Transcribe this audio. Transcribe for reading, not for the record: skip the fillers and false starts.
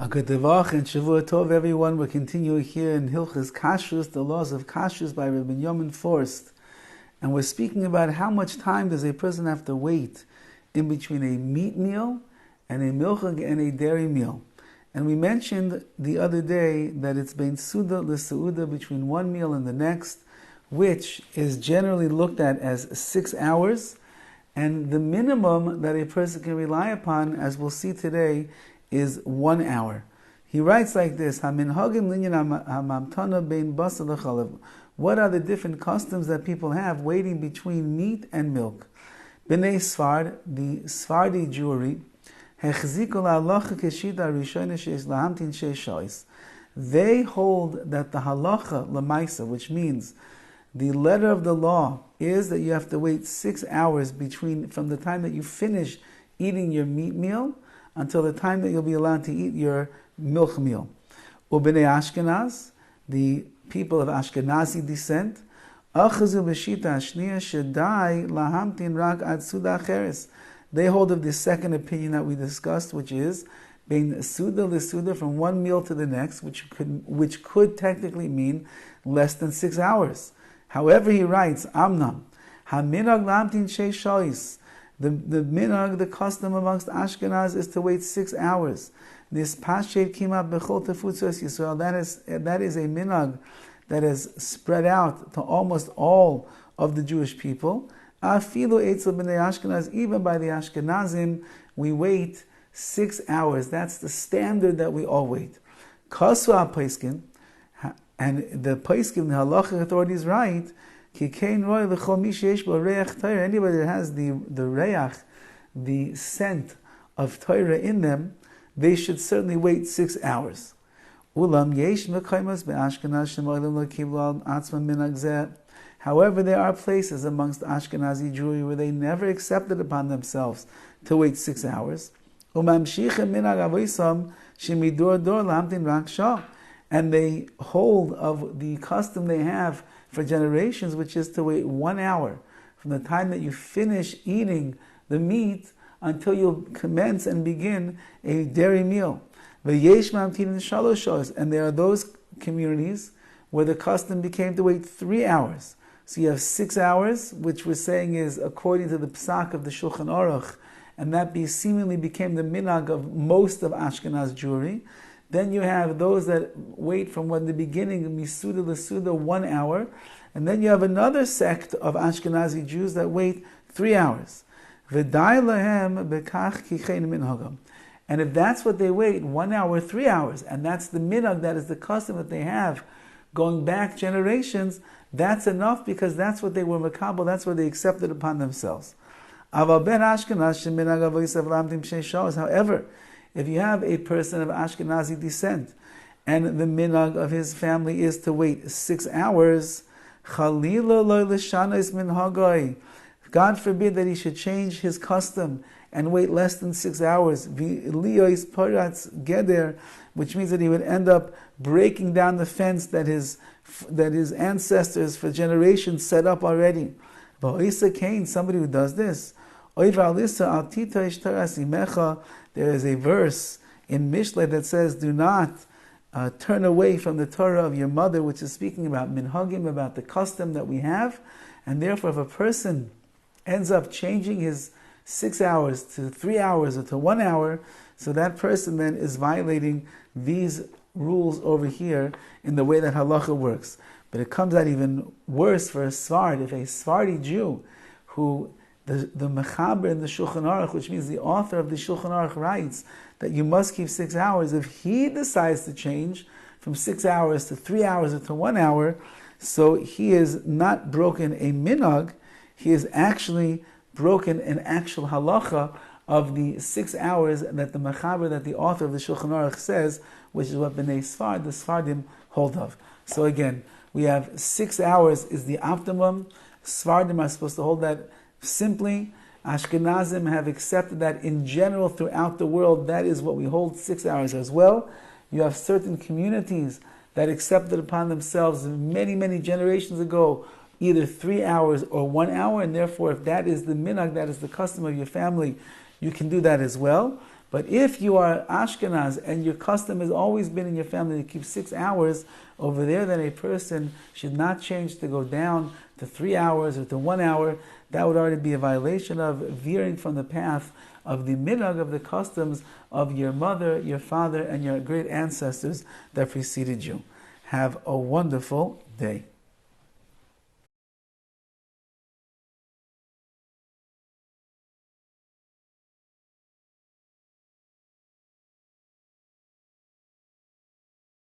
A good Devach and Shavua Tov, everyone. We're continuing here in Hilchos KASHRUS, the laws of KASHRUS by Rabbi Yomin Forst. And we're speaking about how much time does a person have to wait in between a meat meal and a milchag and a dairy meal. And we mentioned the other day that it's bein Suda l'Seuda, between one meal and the next, which is generally looked at as 6 hours. And the minimum that a person can rely upon, as we'll see today, is 1 hour. He writes like this: What are the different customs that people have waiting between meat and milk? B'nei Sfard, the Sephardi Jewry, they hold that the halacha lemaisa, which means the letter of the law, is that you have to wait 6 hours from the time that you finish eating your meat meal until the time that you'll be allowed to eat your milk meal. Ubnei Ashkenaz, the people of Ashkenazi descent, they hold of the second opinion that we discussed, which is being Suda l'Suda, from one meal to the next, which could technically mean less than 6 hours. However, he writes, Amnam, haminag lamtin sheish shois. The minhag, the custom amongst Ashkenaz, is to wait 6 hours. This pashet kimat bechol tefutzos Yisrael. That is a minhag that is spread out to almost all of the Jewish people. Afilu etzel b'nei Ashkenaz, even by the Ashkenazim, we wait 6 hours. That's the standard that we all wait. Kasu ha-paiskin, and the paiskin, the halachic authorities write, anybody that has the reach, the scent of Torah in them, they should certainly wait 6 hours. However, there are places amongst Ashkenazi Jewry where they never accepted upon themselves to wait 6 hours. And they hold of the custom they have for generations, which is to wait 1 hour from the time that you finish eating the meat until you commence and begin a dairy meal. And there are those communities where the custom became to wait 3 hours. So you have 6 hours, which we're saying is according to the psak of the Shulchan Aruch, and that seemingly became the minhag of most of Ashkenaz Jewry. Then you have those that wait from the beginning, misuda l'suda, 1 hour. And then you have another sect of Ashkenazi Jews that wait 3 hours. V'dai lahem bekach kichein minhagam. And if that's what they wait, 1 hour, 3 hours, and that's the minhag, that is the custom that they have going back generations, that's enough, because that's what they were makabel, that's what they accepted upon themselves. However, if you have a person of Ashkenazi descent, and the minhag of his family is to wait 6 hours, God forbid that he should change his custom and wait less than 6 hours, which means that he would end up breaking down the fence that his ancestors for generations set up already. Somebody who does this, there is a verse in Mishlei that says, do not turn away from the Torah of your mother, which is speaking about minhagim, about the custom that we have. And therefore, if a person ends up changing his 6 hours to 3 hours or to 1 hour, so that person then is violating these rules over here in the way that halacha works. But it comes out even worse for a Sfard. If a Sephardi Jew, who the Mechaber in the Shulchan Aruch, which means the author of the Shulchan Aruch, writes that you must keep 6 hours, if he decides to change from 6 hours to 3 hours or to 1 hour, so he is not broken a minhag, he is actually broken an actual halacha of the 6 hours that the Mechaber, that the author of the Shulchan Aruch says, which is what B'nai Sfard, the Sephardim, hold of. So again, we have 6 hours is the optimum. Sephardim are supposed to hold that simply. Ashkenazim have accepted that in general throughout the world, that is what we hold, 6 hours as well. You have certain communities that accepted upon themselves many, many generations ago either 3 hours or 1 hour, and therefore if that is the minhag, that is the custom of your family, you can do that as well. But if you are Ashkenaz and your custom has always been in your family to keep 6 hours, over there then a person should not change to go down to 3 hours or to 1 hour. That would already be a violation of veering from the path of the minhag, of the customs of your mother, your father, and your great ancestors that preceded you. Have a wonderful day.